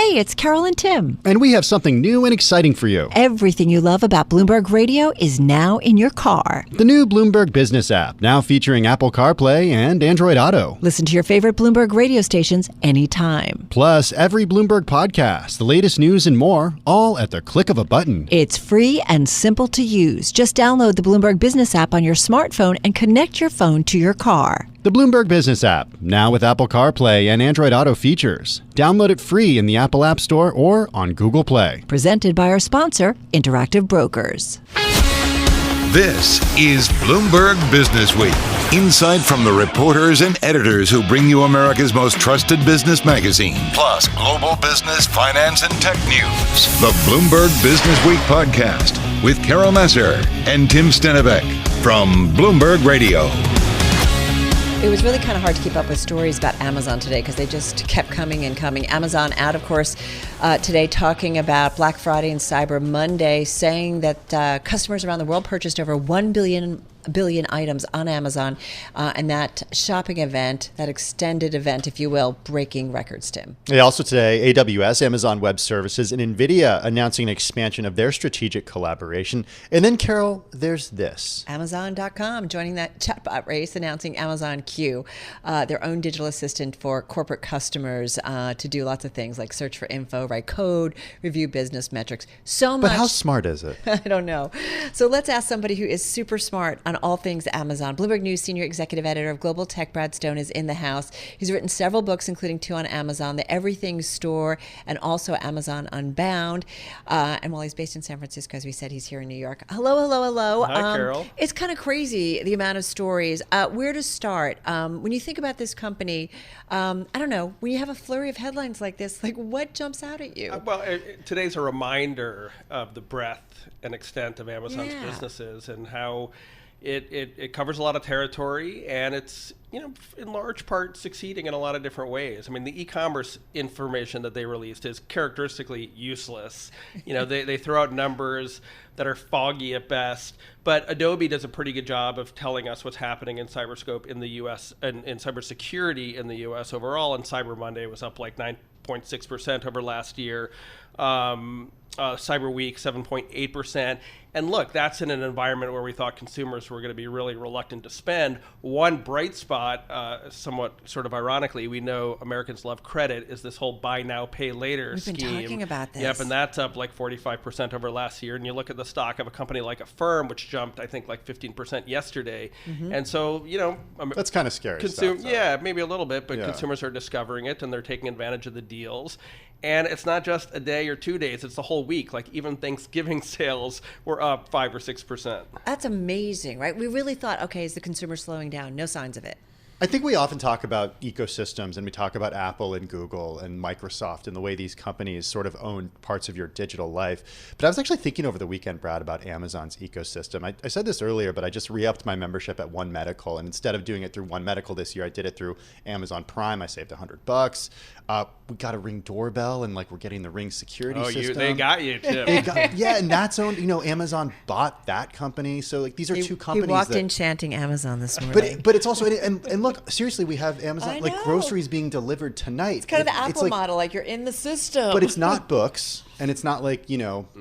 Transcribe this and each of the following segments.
Hey, it's Carol and Tim. And we have something new and exciting for you. Everything you love about Bloomberg Radio is now in your car. The new Bloomberg Business app, now featuring Apple CarPlay and Android Auto. Listen to your favorite Bloomberg radio stations anytime. Plus, every Bloomberg podcast, the latest news and more, all at the click of a button. It's free and simple to use. Just download the Bloomberg Business app on your smartphone and connect your phone to your car. The Bloomberg Business app, now with Apple CarPlay and Android Auto features. Download it free in the Apple App Store or on Google Play. Presented by our sponsor, Interactive Brokers. This is Bloomberg Businessweek. Insight from the reporters and editors who bring you America's most trusted business magazine, plus global business, finance, and tech news. The Bloomberg Businessweek podcast with Carol Massar and Tim Stenovec from Bloomberg Radio. It was really kind of hard to keep up with stories about Amazon today because they just kept coming and coming. Amazon out, of course, today talking about Black Friday and Cyber Monday, saying that customers around the world purchased over 1 billion items on Amazon, and that shopping event, that extended event, if you will, breaking records, Tim. Yeah, also today, AWS, Amazon Web Services, and NVIDIA announcing an expansion of their strategic collaboration. And then, Carol, there's this. Amazon.com joining that chatbot race, announcing Amazon Q, their own digital assistant for corporate customers to do lots of things like search for info, write code, review business metrics. So much. But how smart is it? I don't know. So let's ask somebody who is super smart on all things Amazon. Bloomberg News senior executive editor of Global Tech, Brad Stone, is in the house. He's written several books, including 2 on Amazon, The Everything Store, and also Amazon Unbound. And while he's based in San Francisco, as we said, he's here in New York. Hello. Hi, Carol. It's kind of crazy, the amount of stories. Where to start? When you think about this company, I don't know, when you have a flurry of headlines like this, like what jumps out at you? Today's a reminder of the breadth and extent of Amazon's businesses and how it covers a lot of territory, and it's, in large part succeeding in a lot of different ways. I mean, the e-commerce information that they released is characteristically useless. They throw out numbers that are foggy at best, but Adobe does a pretty good job of telling us what's happening in cyberscope in the U.S. and in cybersecurity in the U.S. overall, and Cyber Monday was up like 9.6% over last year. Cyber Week, 7.8%. And look, that's in an environment where we thought consumers were going to be really reluctant to spend. One bright spot, somewhat sort of ironically, we know Americans love credit, is this whole buy now, pay later scheme. We've been talking about this. Yep, and that's up like 45% over last year. And you look at the stock of a company like Affirm, which jumped, I think, like 15% yesterday. Mm-hmm. And so, that's kind of scary stuff. Yeah, maybe a little bit, but consumers are discovering it and they're taking advantage of the deals. And it's not just a day or 2 days, it's the whole week. Like even Thanksgiving sales were up 5 or 6%. That's amazing, right? We really thought, okay, is the consumer slowing down? No signs of it. I think we often talk about ecosystems, and we talk about Apple and Google and Microsoft and the way these companies sort of own parts of your digital life. But I was actually thinking over the weekend, Brad, about Amazon's ecosystem. I said this earlier, but I just re-upped my membership at One Medical. And instead of doing it through One Medical this year, I did it through Amazon Prime. I saved $100. We got a Ring doorbell, and we're getting the Ring security system. They got you, Tim. And that's owned, Amazon bought that company. So these are two companies. He walked in chanting Amazon this morning. But it's also, and look, seriously, we have Amazon, groceries being delivered tonight. It's kind of the Apple model, like you're in the system. But it's not books, and it's not like,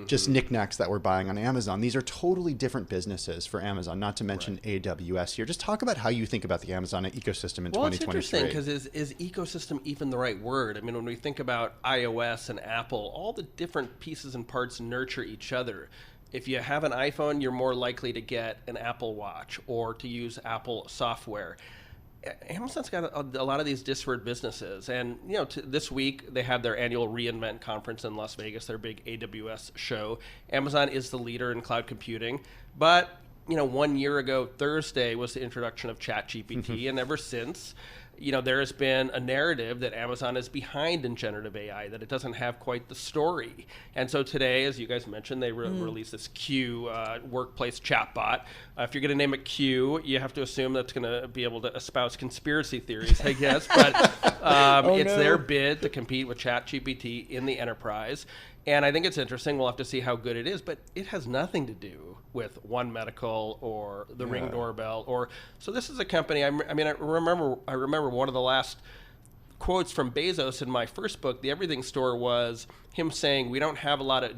just knickknacks that we're buying on Amazon. These are totally different businesses for Amazon, not to mention AWS here. Just talk about how you think about the Amazon ecosystem in 2023. Well, it's interesting because is ecosystem even the right word? I mean, when we think about iOS and Apple, all the different pieces and parts nurture each other. If you have an iPhone, you're more likely to get an Apple Watch or to use Apple software. Amazon's got a lot of these disparate businesses, and this week they have their annual reInvent conference in Las Vegas, their big AWS show. Amazon is the leader in cloud computing, but 1 year ago Thursday was the introduction of ChatGPT, and ever since, there has been a narrative that Amazon is behind in generative AI, that it doesn't have quite the story. And so today, as you guys mentioned, they released this Q workplace chatbot. If you're going to name it Q, you have to assume that's going to be able to espouse conspiracy theories, I guess. But it's their bid to compete with ChatGPT in the enterprise. And I think it's interesting. We'll have to see how good it is, but it has nothing to do with One Medical or the Ring doorbell. So this is a company. I remember one of the last quotes from Bezos in my first book, The Everything Store, was him saying we don't have a lot of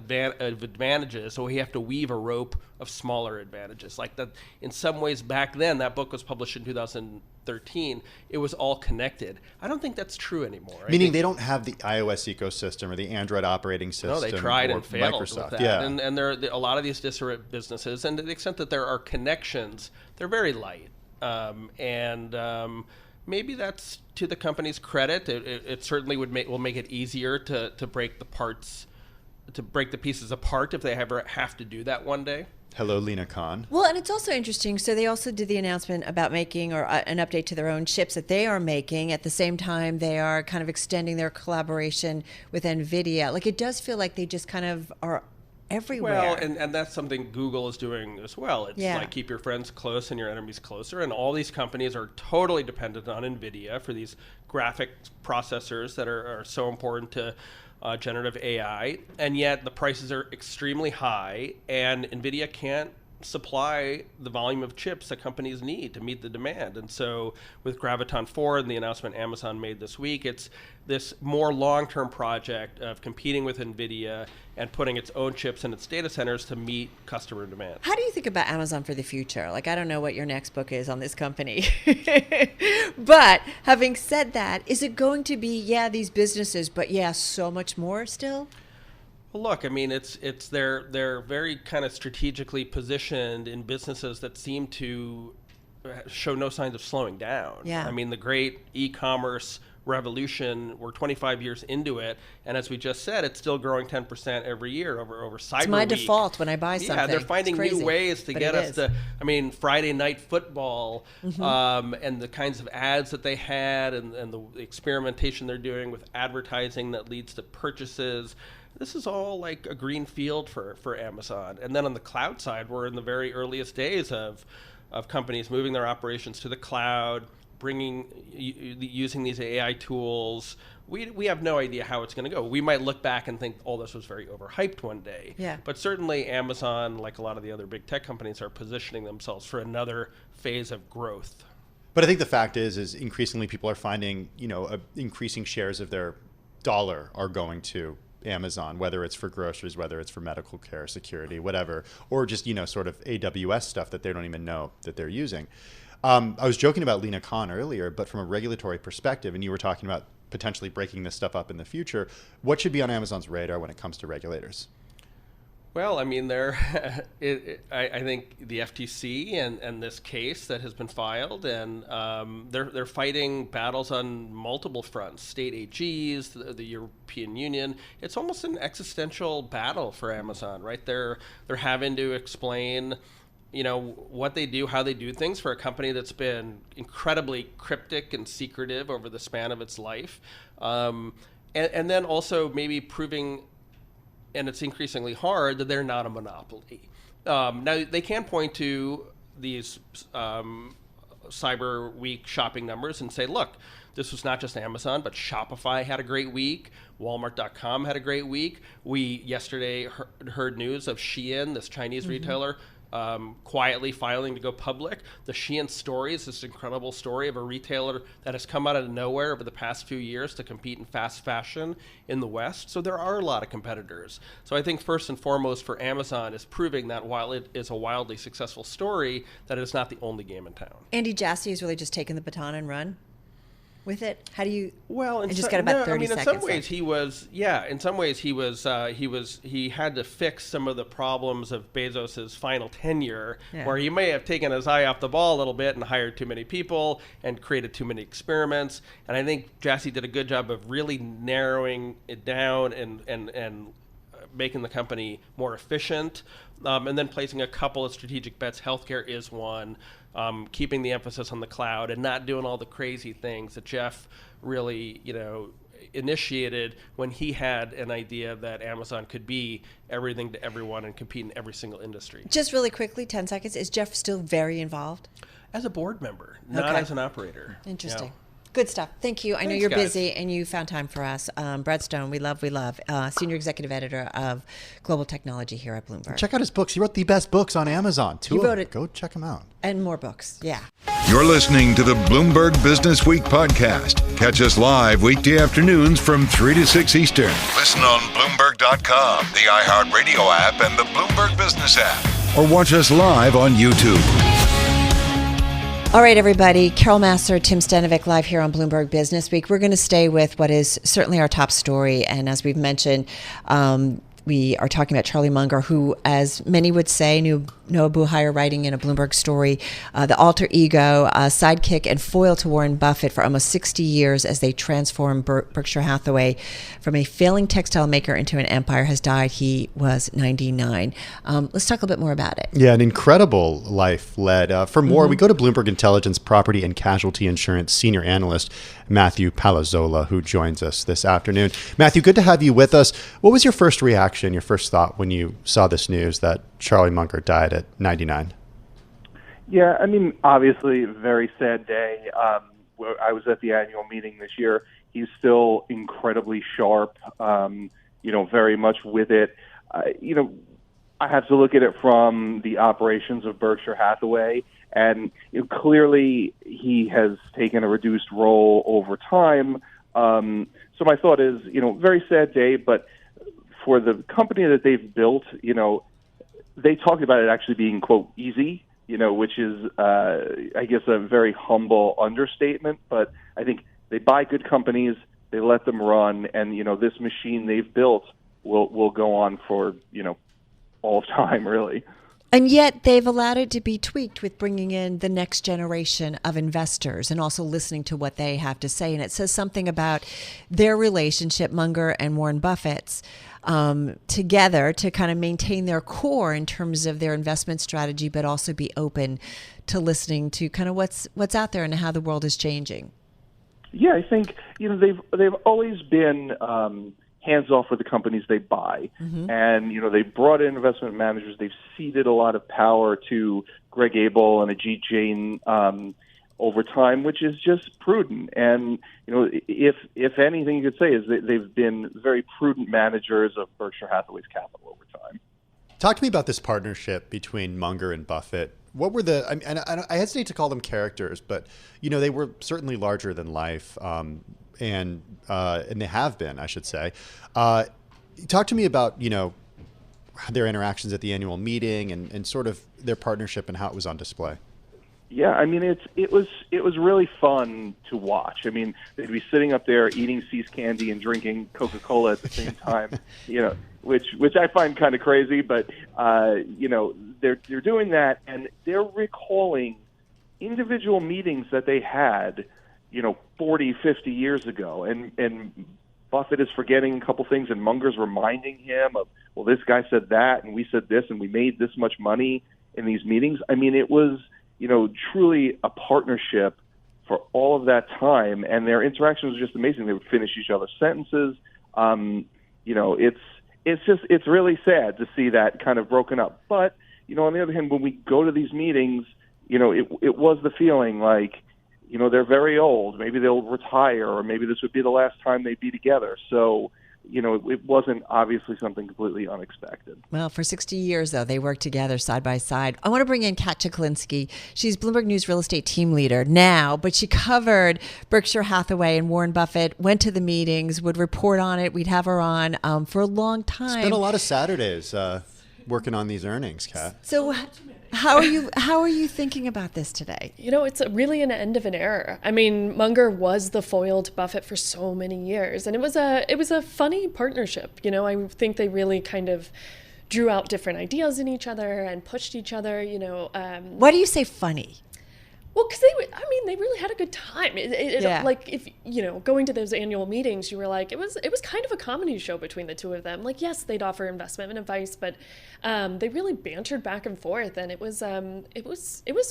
advantages, so we have to weave a rope of smaller advantages. Like that, in some ways back then, that book was published in 2013, it was all connected. I don't think that's true anymore. Meaning they don't have the iOS ecosystem or the Android operating system. No, they tried or and failed Microsoft. with that. Yeah. And there are a lot of these disparate businesses, and to the extent that there are connections, they're very light. Maybe that's to the company's credit. It certainly will make it easier to break the pieces apart if they ever have to do that one day. Hello, Lena Khan. Well, and it's also interesting. So they also did the announcement about making an update to their own chips that they are making. At the same time, they are kind of extending their collaboration with NVIDIA. Like, it does feel like they just kind of are everywhere. Well, and that's something Google is doing as well. It's like keep your friends close and your enemies closer. And all these companies are totally dependent on NVIDIA for these graphic processors that are so important to generative AI. And yet the prices are extremely high, and NVIDIA can't supply the volume of chips that companies need to meet the demand. And so with Graviton 4 and the announcement Amazon made this week, it's this more long-term project of competing with NVIDIA and putting its own chips in its data centers to meet customer demand. How do you think about Amazon for the future? Like, I don't know what your next book is on this company. But having said that, is it going to be, these businesses, but so much more still? Well, look, I mean, they're very kind of strategically positioned in businesses that seem to show no signs of slowing down. Yeah. I mean, the great e-commerce revolution, we're 25 years into it, and as we just said, it's still growing 10% every year over Cyber It's my Week. default when I buy something. Yeah, they're finding new ways to get us to, Friday night football, and the kinds of ads that they had, and the experimentation they're doing with advertising that leads to purchases. This is all like a green field for Amazon. And then on the cloud side, we're in the very earliest days of companies moving their operations to the cloud, using these AI tools. We have no idea how it's going to go. We might look back and think all this was very overhyped one day. Yeah. But certainly Amazon, like a lot of the other big tech companies, are positioning themselves for another phase of growth. But I think the fact is increasingly people are finding, increasing shares of their dollar are going to Amazon, whether it's for groceries, whether it's for medical care, security, whatever, or just, sort of AWS stuff that they don't even know that they're using. I was joking about Lena Khan earlier, but from a regulatory perspective, and you were talking about potentially breaking this stuff up in the future, what should be on Amazon's radar when it comes to regulators? Well, I mean, I think the FTC and this case that has been filed, and they're fighting battles on multiple fronts. State AGs, the European Union. It's almost an existential battle for Amazon, right? They're having to explain, what they do, how they do things for a company that's been incredibly cryptic and secretive over the span of its life, and then also maybe proving. And it's increasingly hard that they're not a monopoly. Now, they can point to these Cyber Week shopping numbers and say, look, this was not just Amazon, but Shopify had a great week. Walmart.com had a great week. We yesterday heard news of Shein, this Chinese retailer, quietly filing to go public. The Shein story is this incredible story of a retailer that has come out of nowhere over the past few years to compete in fast fashion in the West. So there are a lot of competitors. So I think first and foremost for Amazon is proving that while it is a wildly successful story, that it is not the only game in town. Andy Jassy has really just taken the baton and run with it. How do you? Well, and just got about 30 seconds. In some ways he was. Yeah, in some ways he had to fix some of the problems of Bezos's final tenure, where he may have taken his eye off the ball a little bit and hired too many people and created too many experiments. And I think Jassy did a good job of really narrowing it down and making the company more efficient, and then placing a couple of strategic bets. Healthcare is one. Keeping the emphasis on the cloud and not doing all the crazy things that Jeff really, initiated when he had an idea that Amazon could be everything to everyone and compete in every single industry. Just really quickly, 10 seconds. Is Jeff still very involved? As a board member, not as an operator. Interesting. Yeah. Good stuff. Thank you. I know Thanks, you're guys. busy and you found time for us. Brett Stone, we love, Senior Executive Editor of Global Technology here at Bloomberg. Check out his books. He wrote the best books on Amazon. Two He of wrote them. it. Go check them out. And more books. Yeah. You're listening to the Bloomberg Business Week podcast. Catch us live weekday afternoons from 3 to 6 Eastern. Listen on Bloomberg.com, the iHeartRadio app, and the Bloomberg Business app. Or watch us live on YouTube. All right, everybody. Carol Massar, Tim Stenovec, live here on Bloomberg Business Week. We're going to stay with what is certainly our top story. And as we've mentioned, we are talking about Charlie Munger, who, as many would say, Noah Buhire writing in a Bloomberg story, the alter ego, sidekick, and foil to Warren Buffett for almost 60 years as they transformed Berkshire Hathaway from a failing textile maker into an empire, has died. He was 99. Let's talk a little bit more about it. Yeah, an incredible life led. For more, we go to Bloomberg Intelligence Property and Casualty Insurance Senior Analyst Matthew Palazzola, who joins us this afternoon. Matthew, good to have you with us. What was your first reaction, your first thought when you saw this news that Charlie Munger died at 99? Yeah, I mean, obviously, a very sad day. I was at the annual meeting this year. He's still incredibly sharp, very much with it. I have to look at it from the operations of Berkshire Hathaway, and clearly he has taken a reduced role over time. So my thought is, very sad day, but for the company that they've built, they talked about it actually being, quote, easy, which is, I guess, a very humble understatement. But I think they buy good companies, they let them run, and, this machine they've built will go on for, all of time, really. And yet they've allowed it to be tweaked with bringing in the next generation of investors and also listening to what they have to say. And it says something about their relationship, Munger and Warren Buffett's, together to kind of maintain their core in terms of their investment strategy, but also be open to listening to kind of what's out there and how the world is changing. Yeah, I think they've always been hands off with the companies they buy, and they brought in investment managers. They've ceded a lot of power to Greg Abel and Ajit Jain over time, which is just prudent. And if anything you could say is that they've been very prudent managers of Berkshire Hathaway's capital over time. Talk to me about this partnership between Munger and Buffett. What were and I hesitate to call them characters, but they were certainly larger than life, and they have been, I should say. Talk to me about their interactions at the annual meeting and sort of their partnership and how it was on display. Yeah, I mean it was really fun to watch. I mean, they'd be sitting up there eating See's candy and drinking Coca-Cola at the same time, which I find kind of crazy, but they're doing that, and they're recalling individual meetings that they had 40, 50 years ago, and Buffett is forgetting a couple things, and Munger's reminding him of, well, this guy said that, and we said this, and we made this much money in these meetings. I mean, it was truly a partnership for all of that time, and their interaction was just amazing. They would finish each other's sentences. It's really sad to see that kind of broken up. But on the other hand, when we go to these meetings, it was the feeling like they're very old. Maybe they'll retire, or maybe this would be the last time they'd be together. So it wasn't obviously something completely unexpected. Well, for 60 years, though, they worked together side by side. I want to bring in Kat Chiklinski. She's Bloomberg News real estate team leader now, but she covered Berkshire Hathaway and Warren Buffett, went to the meetings, would report on it. We'd have her on for a long time. Spent a lot of Saturdays working on these earnings, Kat. So how are you thinking about this today? It's really an end of an era. I mean, Munger was the foil to Buffett for so many years, and it was a funny partnership. I think they really kind of drew out different ideas in each other and pushed each other. Why do you say funny? Well, because they really had a good time. Yeah. Like, if going to those annual meetings, you were like, it was kind of a comedy show between the two of them. Like, yes, they'd offer investment advice, but they really bantered back and forth, and it was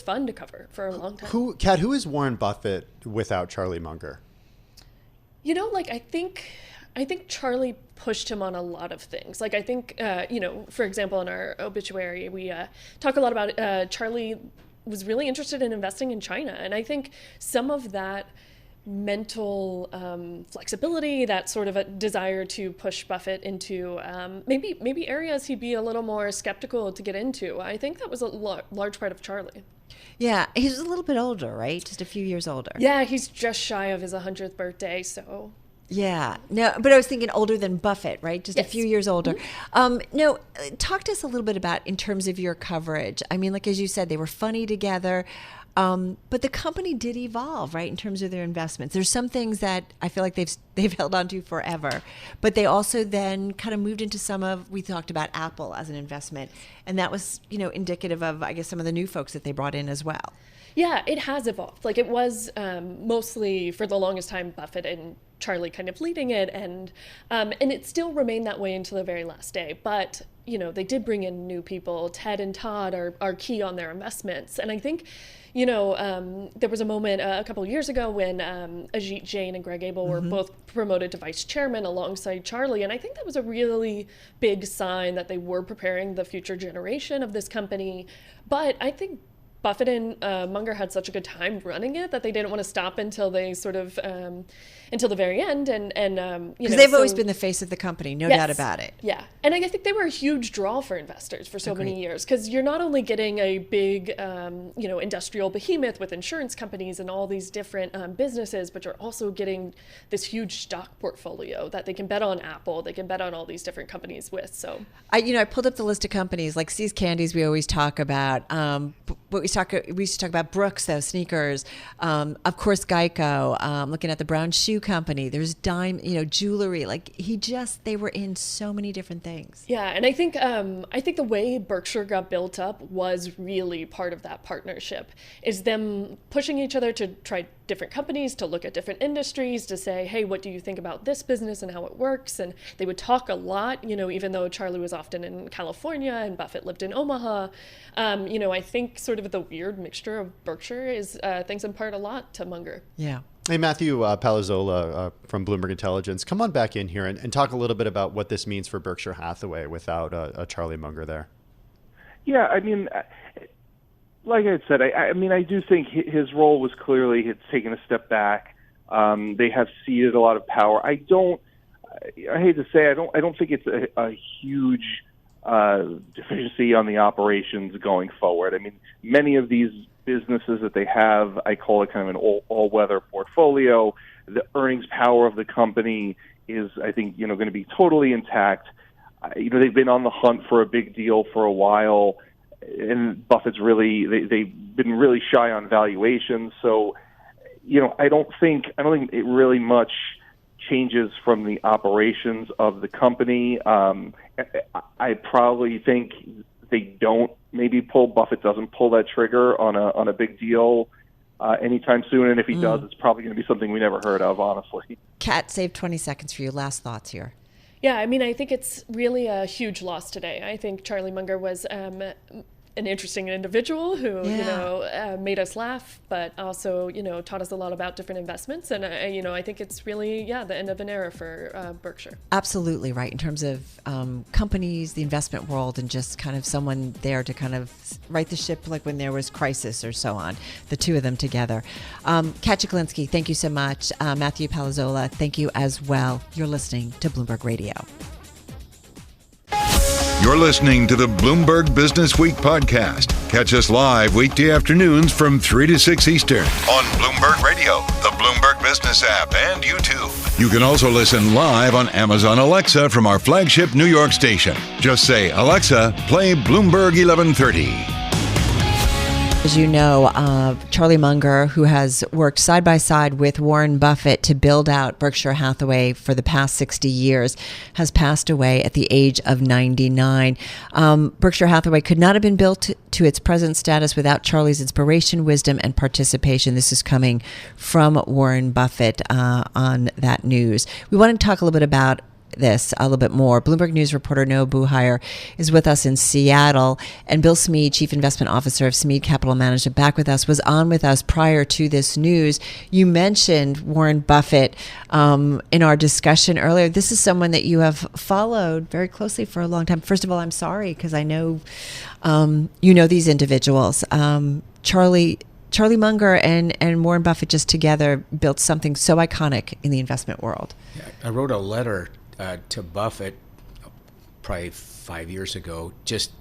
fun to cover for a long time. Kat, who is Warren Buffett without Charlie Munger? I think Charlie pushed him on a lot of things. Like, I think, for example, in our obituary, we talk a lot about Charlie was really interested in investing in China. And I think some of that mental flexibility, that sort of a desire to push Buffett into maybe areas he'd be a little more skeptical to get into. I think that was a large part of Charlie. Yeah, he's a little bit older, right? Just a few years older. Yeah, he's just shy of his 100th birthday, so... Yeah, no, but I was thinking older than Buffett, right? Just Yes. a few years older. No, talk to us a little bit about in terms of your coverage. I mean, like as you said, they were funny together, but the company did evolve, right, in terms of their investments. There's some things that I feel like they've held on to forever, but they also then kind of moved into we talked about Apple as an investment, and that was, indicative of, I guess, some of the new folks that they brought in as well. Yeah, it has evolved. Like it was mostly for the longest time Buffett and Charlie kind of leading it, and it still remained that way until the very last day. But they did bring in new people. Ted and Todd are key on their investments, and I think there was a moment a couple of years ago when Ajit Jain and Greg Abel were both promoted to vice chairman alongside Charlie, and I think that was a really big sign that they were preparing the future generation of this company. But I think Buffett and Munger had such a good time running it that they didn't want to stop until they sort of until the very end, and because they've always been the face of the company, no doubt about it. Yeah, and I think they were a huge draw for investors for so many years, because you're not only getting a big industrial behemoth with insurance companies and all these different businesses, but you're also getting this huge stock portfolio that they can bet on Apple, they can bet on all these different companies with. So I pulled up the list of companies like See's Candies. We always talk about. But we used to talk about Brooks, though, sneakers. Of course, Geico. Looking at the Brown Shoe Company. There's jewelry. Like they were in so many different things. Yeah, and I think the way Berkshire got built up was really part of that partnership. Is them pushing each other to try different companies, to look at different industries, to say, hey, what do you think about this business and how it works? And they would talk a lot. Even though Charlie was often in California and Buffett lived in Omaha. I think sort of the weird mixture of Berkshire is thanks in part a lot to Munger. Yeah. Hey, Matthew Palazzola from Bloomberg Intelligence, come on back in here and talk a little bit about what this means for Berkshire Hathaway without a Charlie Munger there. Yeah, I mean, like I said, I do think his role was clearly had taken a step back. They have ceded a lot of power. I hate to say, I don't think it's a huge deficiency on the operations going forward. I mean, many of these businesses that they have, I call it kind of an all-weather portfolio. The earnings power of the company is, I think, going to be totally intact. They've been on the hunt for a big deal for a while, and Buffett's they've been really shy on valuations. So, I don't think it really much changes from the operations of the company. I probably think Buffett doesn't pull that trigger on a big deal anytime soon. And if he does, it's probably going to be something we never heard of, honestly. Kat, save 20 seconds for you. Last thoughts here. Yeah, I mean, I think it's really a huge loss today. I think Charlie Munger was an interesting individual who, made us laugh, but also, taught us a lot about different investments. And, I think it's really, the end of an era for Berkshire. Absolutely right. In terms of companies, the investment world, and just kind of someone there to kind of right the ship, like when there was crisis or so on, the two of them together. Kat Chiklinski, thank you so much. Matthew Palazzola, thank you as well. You're listening to Bloomberg Radio. You're listening to the Bloomberg Businessweek podcast. Catch us live weekday afternoons from 3 to 6 Eastern on Bloomberg Radio, the Bloomberg Business app, and YouTube. You can also listen live on Amazon Alexa from our flagship New York station. Just say, Alexa, play Bloomberg 1130. As you know, Charlie Munger, who has worked side by side with Warren Buffett to build out Berkshire Hathaway for the past 60 years, has passed away at the age of 99. Berkshire Hathaway could not have been built to its present status without Charlie's inspiration, wisdom, and participation. This is coming from Warren Buffett on that news. We want to talk a little bit about this a little bit more. Bloomberg News reporter Noah Buhire is with us in Seattle, and Bill Smead, Chief Investment Officer of Smead Capital Management, back with us, was on with us prior to this news. You mentioned Warren Buffett in our discussion earlier. This is someone that you have followed very closely for a long time. First of all, I'm sorry, because I know you know these individuals. Charlie Charlie Munger and Warren Buffett just together built something so iconic in the investment world. I wrote a letter to Buffett probably 5 years ago, just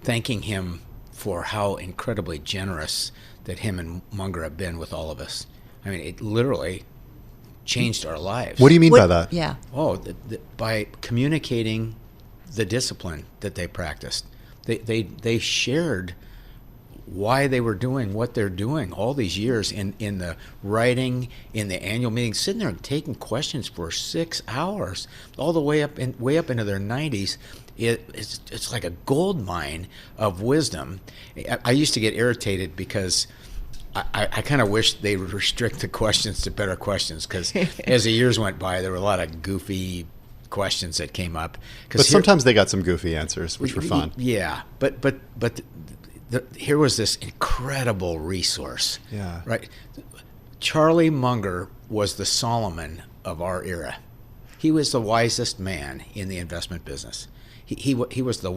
thanking him for how incredibly generous that him and Munger have been with all of us. I mean, it literally changed our lives. What do you mean by that? Yeah. Oh, by communicating the discipline that they practiced. They shared why they were doing what they're doing all these years in the writing, in the annual meetings, sitting there and taking questions for 6 hours, all the way up into their 90s. It's like a gold mine of wisdom. I used to get irritated because I kind of wish they would restrict the questions to better questions, because as the years went by, there were a lot of goofy questions that came up. But sometimes they got some goofy answers, which were fun. Yeah, but here was this incredible resource. Yeah. Right. Charlie Munger was the Solomon of our era. He was the wisest man in the investment business. He was a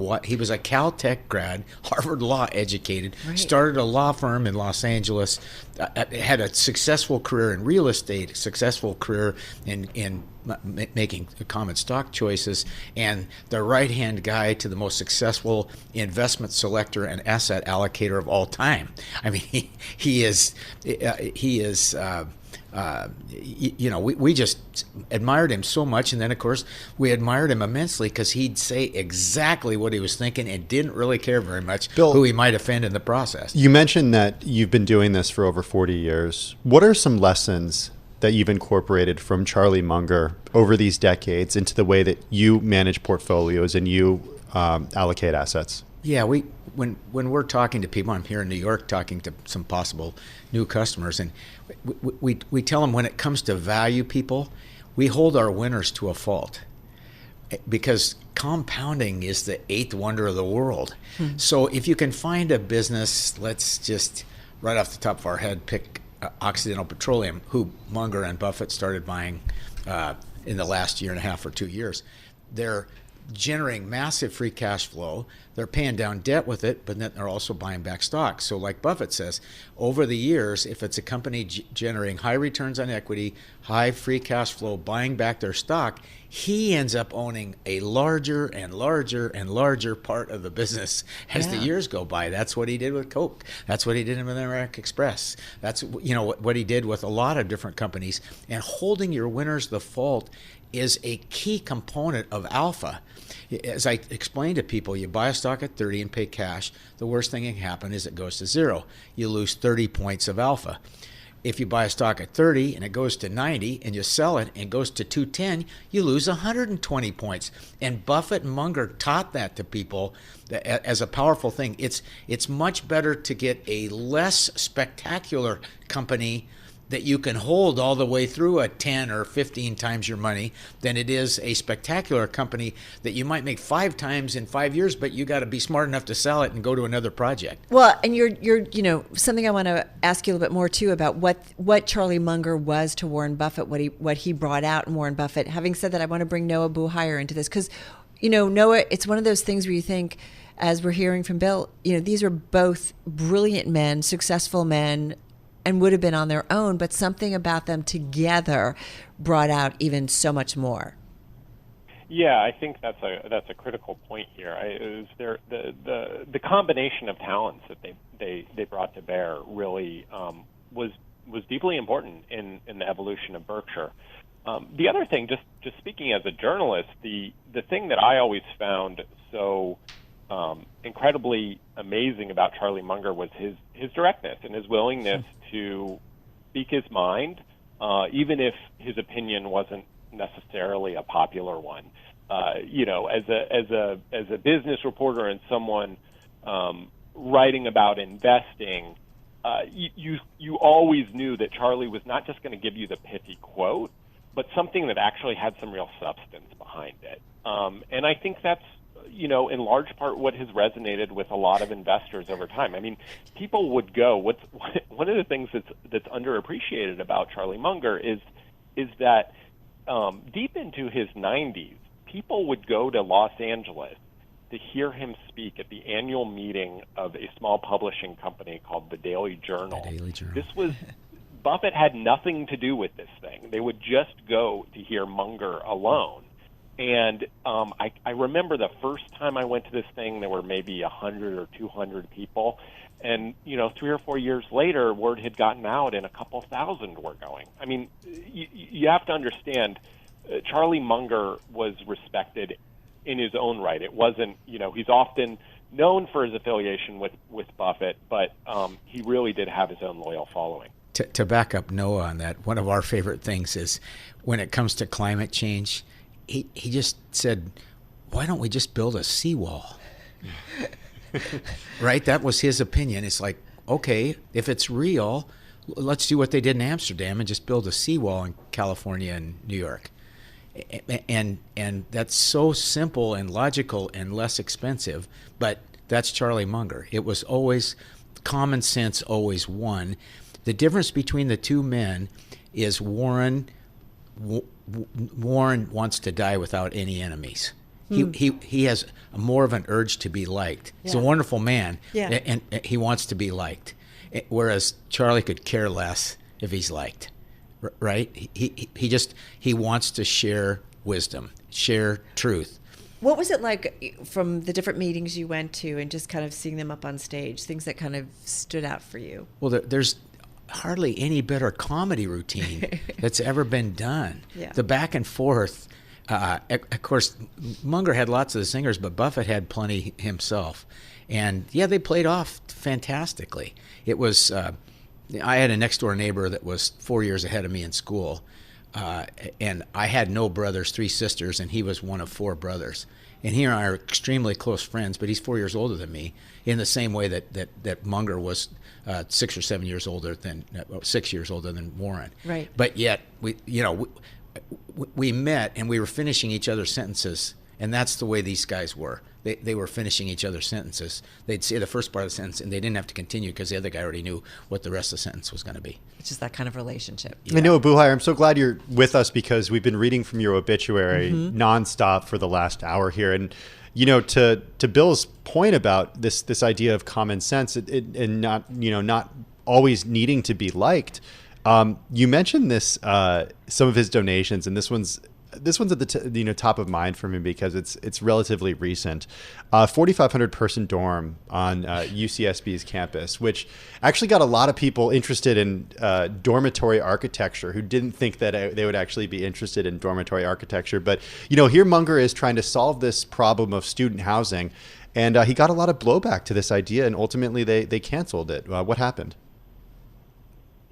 Caltech grad, Harvard Law educated, Right. Started a law firm in Los Angeles, had a successful career in real estate, a successful career in making common stock choices, and the right-hand guy to the most successful investment selector and asset allocator of all time. I mean, he is. We just admired him so much, and then of course we admired him immensely because he'd say exactly what he was thinking and didn't really care very much Bill, who he might offend in the process. You mentioned that you've been doing this for over 40 years. What are some lessons that you've incorporated from Charlie Munger over these decades into the way that you manage portfolios and you allocate assets? Yeah, when we're talking to people, I'm here in New York talking to some possible new customers, and we tell them when it comes to value people, we hold our winners to a fault, because compounding is the eighth wonder of the world. So if you can find a business, let's just right off the top of our head pick Occidental Petroleum, who Munger and Buffett started buying in the last year and a half or 2 years. They're generating massive free cash flow. They're paying down debt with it, but then they're also buying back stock. So like Buffett says, over the years, if it's a company generating high returns on equity, high free cash flow, buying back their stock, he ends up owning a larger and larger and larger part of the business as the years go by. That's what he did with Coke. That's what he did with American Express. That's what he did with a lot of different companies. And holding your winners the fault is a key component of alpha. As I explain to people, you buy a stock at 30 and pay cash. The worst thing that can happen is it goes to zero. You lose 30 points of alpha. If you buy a stock at 30 and it goes to 90 and you sell it and it goes to 210, you lose 120 points. And Buffett and Munger taught that to people as a powerful thing. It's much better to get a less spectacular company that you can hold all the way through at 10 or 15 times your money than it is a spectacular company that you might make 5 times in 5 years, but you got to be smart enough to sell it and go to another project. Well, and you're something I want to ask you a little bit more too about what Charlie Munger was to Warren Buffett, what he brought out in Warren Buffett. Having said that, I want to bring Noah Buhire into this because, Noah, it's one of those things where you think, as we're hearing from Bill, these are both brilliant men, successful men, and would have been on their own, but something about them together brought out even so much more. Yeah, I think that's a critical point here. It was the combination of talents that they brought to bear really was deeply important in the evolution of Berkshire. The other thing, just speaking as a journalist, the thing that I always found so incredibly amazing about Charlie Munger was his directness and his willingness to speak his mind, even if his opinion wasn't necessarily a popular one. As a business reporter and someone writing about investing, you always knew that Charlie was not just going to give you the pithy quote, but something that actually had some real substance behind it. And I think that's in large part what has resonated with a lot of investors over time. I mean, people would go. One of the things that's underappreciated about Charlie Munger is that deep into his 90s, people would go to Los Angeles to hear him speak at the annual meeting of a small publishing company called the Daily Journal. The Daily Journal. This was Buffett had nothing to do with this thing. They would just go to hear Munger alone. And I remember the first time I went to this thing, there were maybe 100 or 200 people. And, 3 or 4 years later, word had gotten out and a couple thousand were going. I mean, you have to understand, Charlie Munger was respected in his own right. It wasn't, he's often known for his affiliation with Buffett, but he really did have his own loyal following. To back up Noah on that, one of our favorite things is when it comes to climate change, he just said, why don't we just build a seawall? Right? That was his opinion. It's like, okay, if it's real, let's do what they did in Amsterdam and just build a seawall in California and New York. And that's so simple and logical and less expensive, but that's Charlie Munger. It was always, common sense always won. The difference between the two men is Warren wants to die without any enemies. He has more of an urge to be liked. He's a wonderful man, and he wants to be liked. Whereas Charlie could care less if he's liked, right? He wants to share wisdom, share truth. What was it like from the different meetings you went to and just kind of seeing them up on stage, things that kind of stood out for you? Well, there's hardly any better comedy routine that's ever been done. Yeah. The back and forth. Of course, Munger had lots of the singers, but Buffett had plenty himself. And, they played off fantastically. It was, I had a next-door neighbor that was 4 years ahead of me in school, and I had no brothers, 3 sisters, and he was one of 4 brothers. And he and I are extremely close friends, but he's 4 years older than me, in the same way that Munger was 6 or 7 years older than, 6 years older than Warren. Right. But yet, we met and we were finishing each other's sentences, and that's the way these guys were. They were finishing each other's sentences. They'd say the first part of the sentence, and they didn't have to continue because the other guy already knew what the rest of the sentence was going to be. It's just that kind of relationship. I know, Buhai, I'm so glad you're with us because we've been reading from your obituary nonstop for the last hour here. And, to Bill's point about this idea of common sense and not always needing to be liked, you mentioned this, some of his donations, and this one's at the top of mind for me because it's relatively recent. 4,500 person dorm on UCSB's campus, which actually got a lot of people interested in dormitory architecture who didn't think that they would actually be interested in dormitory architecture. But here Munger is trying to solve this problem of student housing, and he got a lot of blowback to this idea, and ultimately they canceled it. What happened?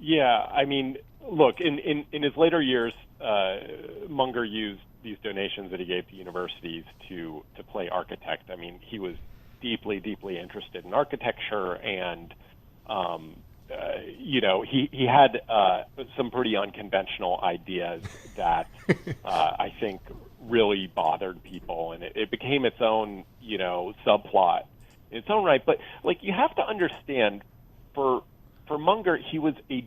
Yeah, I mean, look, in his later years, Munger used these donations that he gave to universities to play architect. I mean, he was deeply, deeply interested in architecture, and he had some pretty unconventional ideas that I think really bothered people, and it became its own subplot in its own right. But you have to understand, for Munger, he was a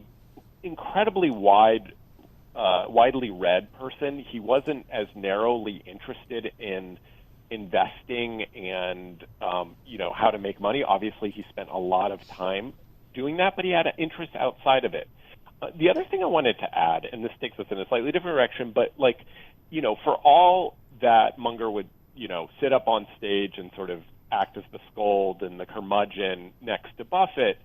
incredibly widely read person. He wasn't as narrowly interested in investing and how to make money. Obviously, he spent a lot of time doing that, but he had an interest outside of it. The other thing I wanted to add, and this takes us in a slightly different direction, but for all that Munger would sit up on stage and sort of act as the scold and the curmudgeon next to Buffett,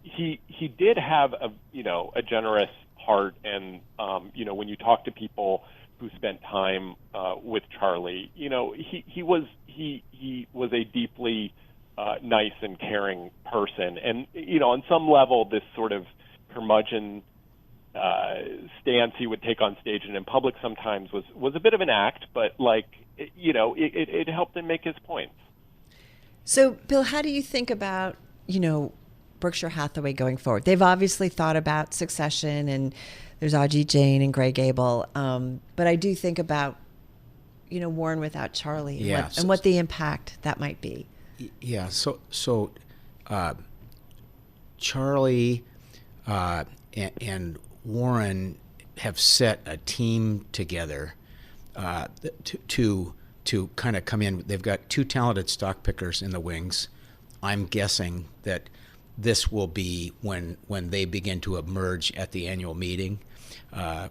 he did have a generous heart, and when you talk to people who spent time with Charlie, he was a deeply nice and caring person, and on some level, this sort of curmudgeon stance he would take on stage and in public sometimes was a bit of an act, but it helped him make his points. So, Bill, how do you think about Berkshire Hathaway going forward? They've obviously thought about succession, and there's Ajit Jain and Greg Abel. But I do think about, Warren without Charlie and what the impact that might be. Yeah. So Charlie and Warren have set a team together to to kind of come in. They've got two talented stock pickers in the wings. I'm guessing that this will be when they begin to emerge at the annual meeting.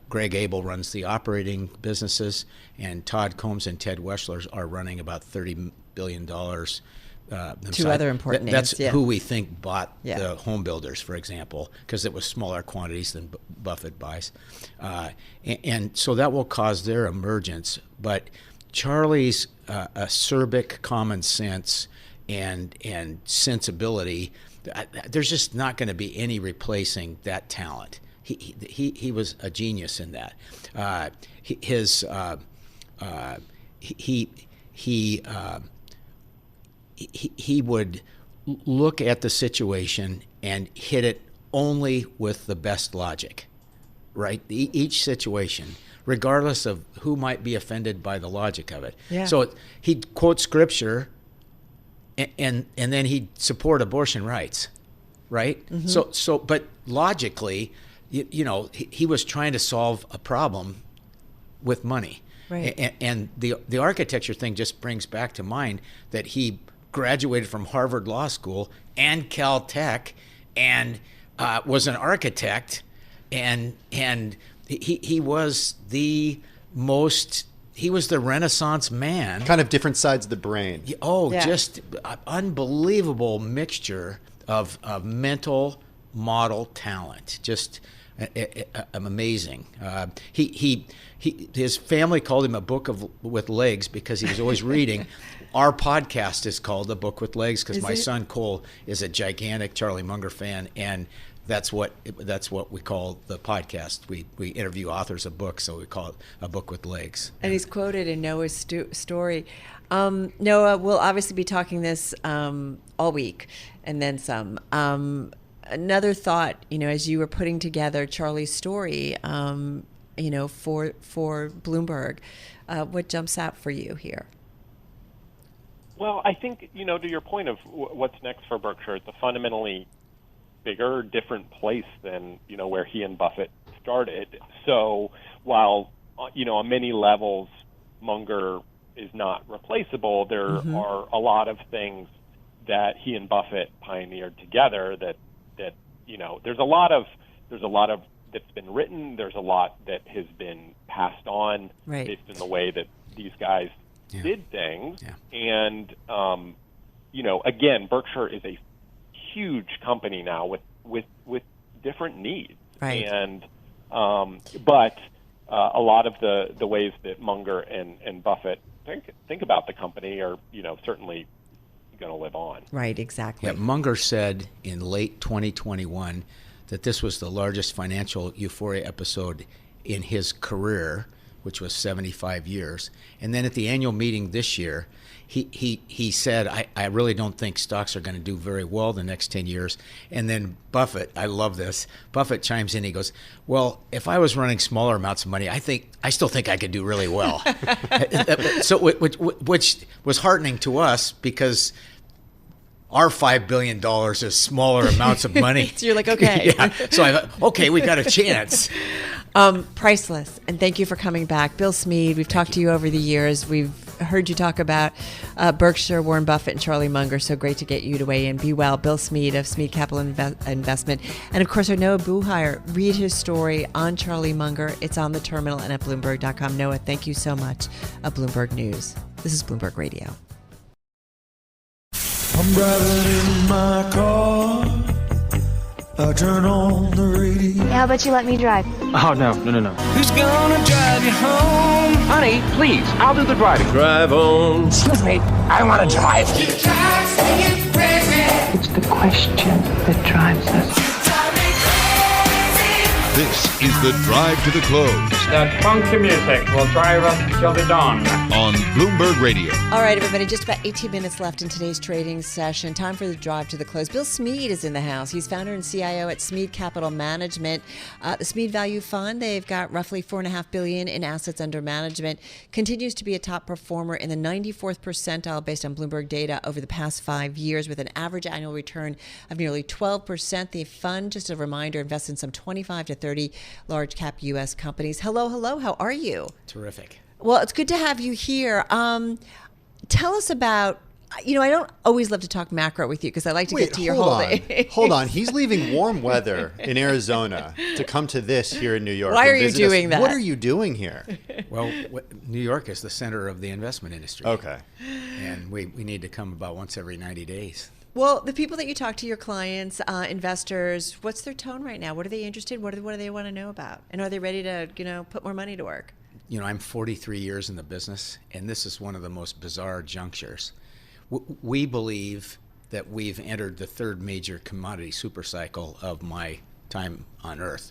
Greg Abel runs the operating businesses, and Todd Combs and Ted Weschler are running about $30 billion. Two other important names. That's who we think bought the home builders, for example, because it was smaller quantities than Buffett buys. And so that will cause their emergence. But Charlie's acerbic common sense and sensibility, there's just not going to be any replacing that talent. He was a genius in that. He would look at the situation and hit it only with the best logic, right? Each situation, regardless of who might be offended by the logic of it. Yeah. So he'd quote scripture, and then he'd support abortion rights, right? Mm-hmm. So but logically, he was trying to solve a problem with money. Right. And the architecture thing just brings back to mind that he graduated from Harvard Law School and Caltech and was an architect, and he was the Renaissance man. Kind of different sides of the brain. Just unbelievable mixture of mental model talent. Just amazing. His family called him a book with legs because he was always reading. Our podcast is called A Book with Legs because my son Cole is a gigantic Charlie Munger fan, and that's what we call the podcast. We interview authors of books, so we call it A Book with Legs. And he's quoted in Noah's story. Noah, we'll obviously be talking this all week and then some. Another thought, as you were putting together Charlie's story, for Bloomberg, what jumps out for you here? Well, I think, to your point of what's next for Berkshire, it's a fundamentally bigger, different place than, where he and Buffett started. So while, on many levels, Munger is not replaceable, there are a lot of things that he and Buffett pioneered together that there's a lot of that's been written. There's a lot that has been passed on based on the way that these guys did things. Yeah. And, again, Berkshire is a huge company now with different needs. Right. And, but a lot of the ways that Munger and Buffett think about the company are, certainly going to live on. Right, exactly. Yeah, Munger said in late 2021 that this was the largest financial euphoria episode in his career, which was 75 years. And then at the annual meeting this year, he said, I really don't think stocks are going to do very well the next 10 years. And then Buffett, I love this, Buffett chimes in, he goes, well, if I was running smaller amounts of money, I still think I could do really well. So which was heartening to us because our $5 billion is smaller amounts of money. So you're like, okay. Yeah. So I thought, okay, we got a chance. Priceless. And thank you for coming back. Bill Smead, we've talked to you over the years. We've heard you talk about Berkshire, Warren Buffett, and Charlie Munger. So great to get you to weigh in. Be well. Bill Smead of Smead Capital Investment. And of course, our Noah Buhire. Read his story on Charlie Munger. It's on the terminal and at Bloomberg.com. Noah, thank you so much of Bloomberg News. This is Bloomberg Radio. I'm driving in my car. I turn on the radio. How about you let me drive? Oh, no. Who's gonna drive you home? Honey, please, I'll do the driving. Drive on. Excuse me, I want to drive. It's the question that drives us. This is the Drive to the Close. That funky music will drive us till the dawn. On Bloomberg Radio. All right, everybody, just about 18 minutes left in today's trading session. Time for the Drive to the Close. Bill Smead is in the house. He's founder and CIO at Smead Capital Management. The Smead Value Fund, they've got roughly $4.5 billion in assets under management. Continues to be a top performer in the 94th percentile based on Bloomberg data over the past 5 years with an average annual return of nearly 12%. The fund, just a reminder, invests in some 25 to 30 large cap U.S. companies. Hello. How are you? Terrific. Well, it's good to have you here. Tell us about, I don't always love to talk macro with you because I like to get to your holdings. Hold on. He's leaving warm weather in Arizona to come to this here in New York. Why are you doing that? What are you doing here? Well, New York is the center of the investment industry. Okay. And we need to come about once every 90 days. Well, the people that you talk to, your clients, investors, what's their tone right now? What are they interested in? What do they want to know about? And are they ready to, put more money to work? I'm 43 years in the business, and this is one of the most bizarre junctures. We believe that we've entered the third major commodity supercycle of my time on Earth.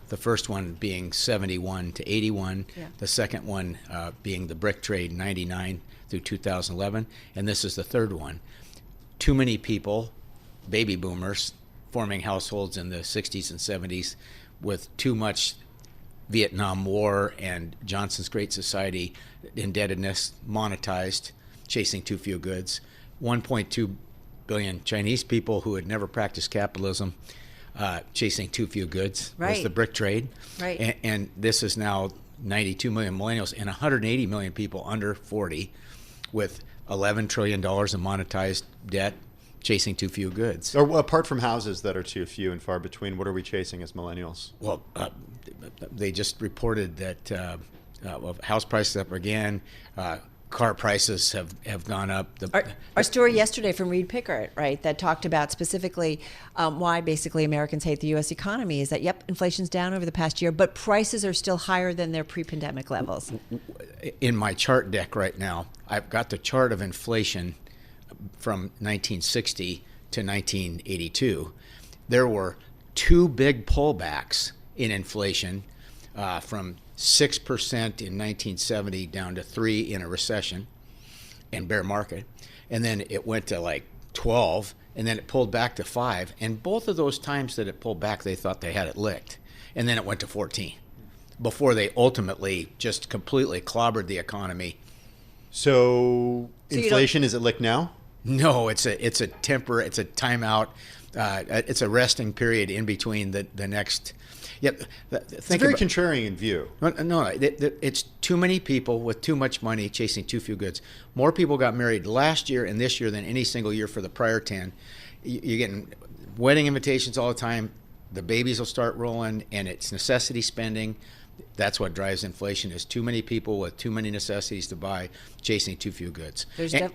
The first one being 71 to 81, the second one being the brick trade 99 through 2011, and this is the third one. Too many people, baby boomers, forming households in the 60s and 70s with too much Vietnam War and Johnson's Great Society indebtedness, monetized, chasing too few goods. 1.2 billion Chinese people who had never practiced capitalism, chasing too few goods. Right. Was the brick trade. Right. And this is now 92 million millennials and 180 million people under 40 with $11 trillion in monetized debt, chasing too few goods. Or apart from houses that are too few and far between, what are we chasing as millennials? Well, they just reported that house prices up again, car prices have gone up. Our story yesterday from Reed Pickert, right, that talked about specifically why basically Americans hate the U.S. economy is that, inflation's down over the past year, but prices are still higher than their pre-pandemic levels. In my chart deck right now, I've got the chart of inflation from 1960 to 1982. There were two big pullbacks in inflation from 6% in 1970 down to 3% in a recession and bear market. And then it went to like 12, and then it pulled back to 5. And both of those times that it pulled back, they thought they had it licked. And then it went to 14 before they ultimately just completely clobbered the economy. So inflation, is it licked now? No, it's a timeout. It's a resting period in between the next. Yep, it's a very contrarian view. No, it's too many people with too much money chasing too few goods. More people got married last year and this year than any single year for the prior 10. You're getting wedding invitations all the time. The babies will start rolling, and it's necessity spending. That's what drives inflation, is too many people with too many necessities to buy, chasing too few goods. I've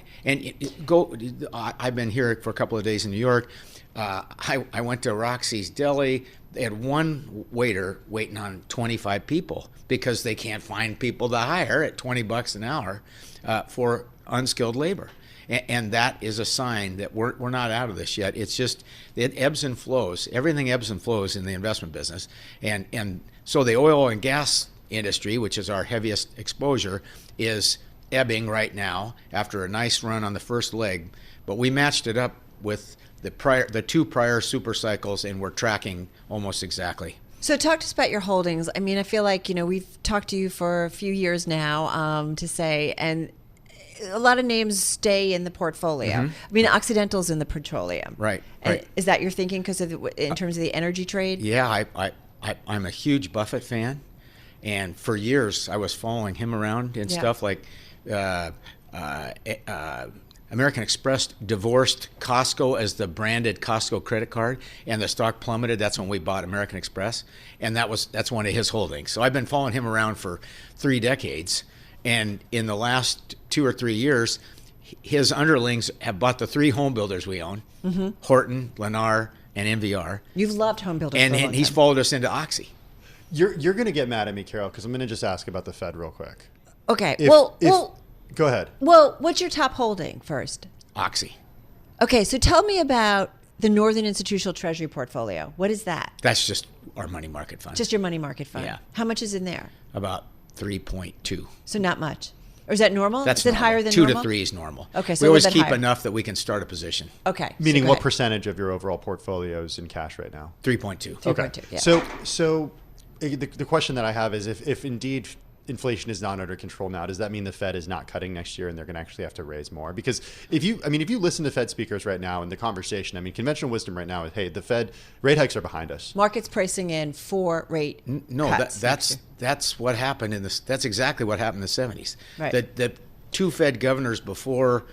been here for a couple of days in New York. I went to Roxy's Deli. They had one waiter waiting on 25 people because they can't find people to hire at $20 an hour for unskilled labor. And that is a sign that we're not out of this yet. It's just, it ebbs and flows. Everything ebbs and flows in the investment business. And so the oil and gas industry, which is our heaviest exposure, is ebbing right now after a nice run on the first leg. But we matched it up with the two prior super cycles, and we're tracking almost exactly. So talk to us about your holdings. I mean, I feel like, we've talked to you for a few years now and a lot of names stay in the portfolio. Mm-hmm. I mean, Occidental's in the petroleum. Right. Is that your thinking in terms of the energy trade? Yeah, I'm a huge Buffett fan. And for years, I was following him around and stuff like American Express divorced Costco as the branded Costco credit card, and the stock plummeted. That's when we bought American Express, and that's one of his holdings. So I've been following him around for 3 decades. And in the last 2 or 3 years, his underlings have bought the 3 home builders we own, mm-hmm. Horton, Lennar, and MVR. You've loved home builders and for a long he's time. Followed us into Oxy. You're going to get mad at me, Carol, because I'm going to just ask about the Fed real quick. Okay. Go ahead. Well, what's your top holding first? Oxy. Okay, so tell me about the Northern Institutional Treasury portfolio. What is that? That's just our money market fund. Just your money market fund? Yeah. How much is in there? About 3.2. So not much. Or is that normal? That's is it normal. higher than 2 normal? to 3 is normal. Okay, so we always a little bit keep higher. enough that we can start a position. Okay. Meaning so what percentage of your overall portfolio is in cash right now? 3.2. 3.2, yeah. So the question that I have is if indeed inflation is not under control now, does that mean the Fed is not cutting next year and they're going to actually have to raise more? Because if you listen to Fed speakers right now in the conversation, conventional wisdom right now is, hey, the Fed rate hikes are behind us. Market's pricing in 4 rate cuts. That's what happened that's exactly what happened in the 70s. Right. The 2 Fed governors before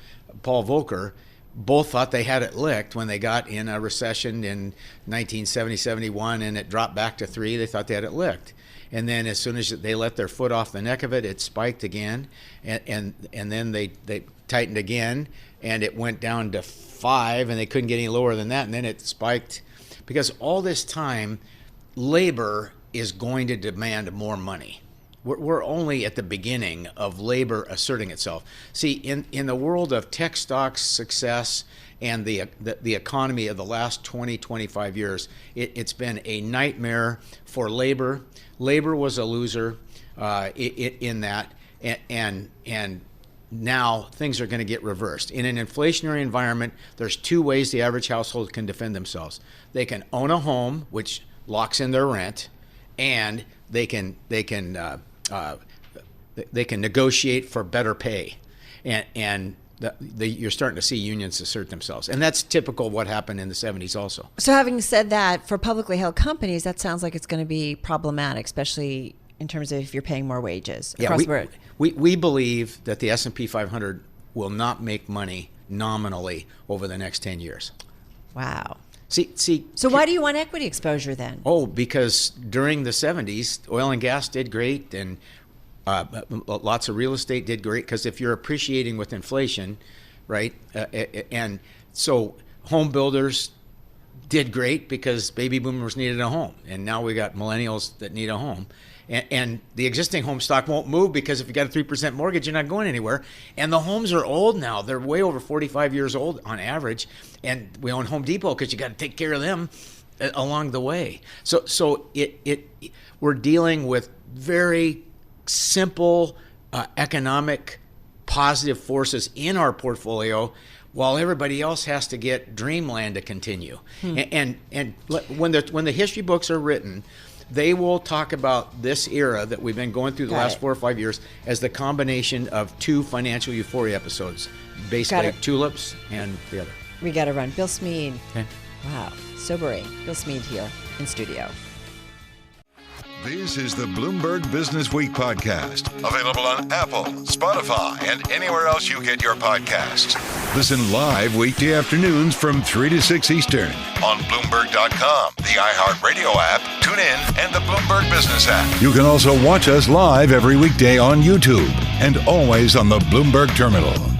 Paul Volcker both thought they had it licked when they got in a recession in 1970-71 and it dropped back to 3. They thought they had it licked. And then as soon as they let their foot off the neck of it, it spiked again. And then they tightened again, and it went down to 5, and they couldn't get any lower than that. And then it spiked because all this time, labor is going to demand more money. We're only at the beginning of labor asserting itself. See, in the world of tech stocks success and the economy of the last 20, 25 years, it's been a nightmare for labor. Labor was a loser in that, and now things are going to get reversed. In an inflationary environment, there's 2 ways the average household can defend themselves. They can own a home, which locks in their rent, and they can negotiate for better pay, and you're starting to see unions assert themselves, and that's typical of what happened in the 70s also. So having said that, for publicly held companies, that sounds like it's going to be problematic, especially in terms of if you're paying more wages across the board. We believe that the S&P 500 will not make money nominally over the next 10 years. Wow. See. So why do you want equity exposure then? Oh, because during the 70s, oil and gas did great, and lots of real estate did great, because if you're appreciating with inflation, right? And so home builders did great because baby boomers needed a home, and now we got millennials that need a home. And the existing home stock won't move because if you got a 3% mortgage, you're not going anywhere. And the homes are old now. They're way over 45 years old on average. And we own Home Depot because you got to take care of them along the way. So we're dealing with very simple economic positive forces in our portfolio, while everybody else has to get dreamland to continue. And when the history books are written, they will talk about this era that we've been going through the last 4 or 5 years as the combination of 2 financial euphoria episodes, basically tulips and the other. We got to run. Bill Smead. Okay. Wow, sobering. Bill Smead here in studio. This is the Bloomberg Businessweek podcast, available on Apple, Spotify, and anywhere else you get your podcasts. Listen live weekday afternoons from 3 to 6 Eastern on Bloomberg.com, the iHeartRadio app, TuneIn, and the Bloomberg Business app. You can also watch us live every weekday on YouTube and always on the Bloomberg Terminal.